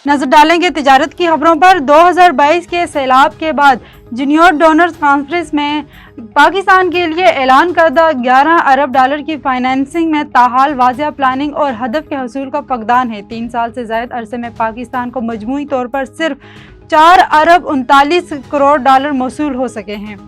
नजर डालेंगे तिजारत की खबरों पर। 2022 के सैलाब के बाद जूनियर डोनर्स कॉन्फ्रेंस में पाकिस्तान के लिए ऐलान करदा 11 अरब डॉलर की फाइनेंसिंग में ताहाल वाज़ेह प्लानिंग और हदफ के हसूल का फकदान है। 3 साल से ज़ायद अरसे में पाकिस्तान को मजमूई तौर पर सिर्फ 4 अरब 39 करोड़ डॉलर मौसूल हो सके हैं।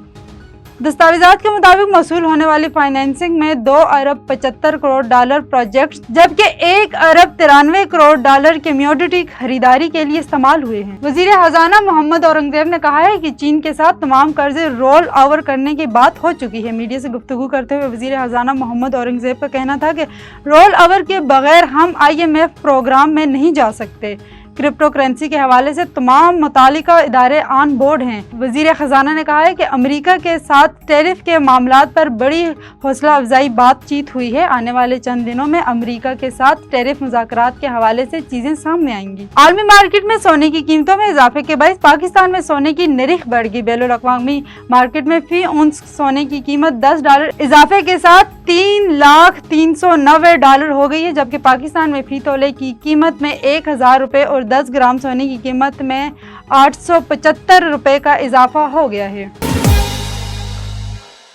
दस्तावेज़ात के मुताबिक मौसूल होने वाली फाइनेंसिंग में 2 अरब 75 करोड़ डॉलर प्रोजेक्ट्स जबकि 1 अरब 93 करोड़ डॉलर कम्योडिटी खरीदारी के लिए इस्तेमाल हुए हैं। वज़ीर खजाना मोहम्मद औरंगज़ेब ने कहा है कि चीन के साथ तमाम कर्जे रोल ओवर करने की बात हो चुकी है। मीडिया से गुफ्तगू करते हुए वज़ीर खजाना मोहम्मद औरंगज़ेब का कहना था कि रोल ओवर के बगैर हम IMF प्रोग्राम में नहीं जा सकते। क्रिप्टो करेंसी के हवाले से तमाम मुतालिका इदारे ऑन बोर्ड हैं। वज़ीर ख़जाना ने कहा है कि अमेरिका के साथ टैरिफ के मामलात पर बड़ी हौसला अफजाई बातचीत हुई है। आने वाले चंद दिनों में अमेरिका के साथ टैरिफ मुज़ाकरात के हवाले से चीज़ें सामने आएंगी। आलमी मार्केट में सोने की कीमतों में इजाफे के बायस पाकिस्तान में सोने की निरख बढ़ गई। बैनुल-अक़वामी मार्केट में फी औंस सोने की कीमत $10 इजाफे के साथ 3,390 हो गई है, जबकि पाकिस्तान में फी तोले की कीमत में 1,000 रुपये और 10 ग्राम सोने की कीमत में 875 रुपये का इजाफा हो गया है।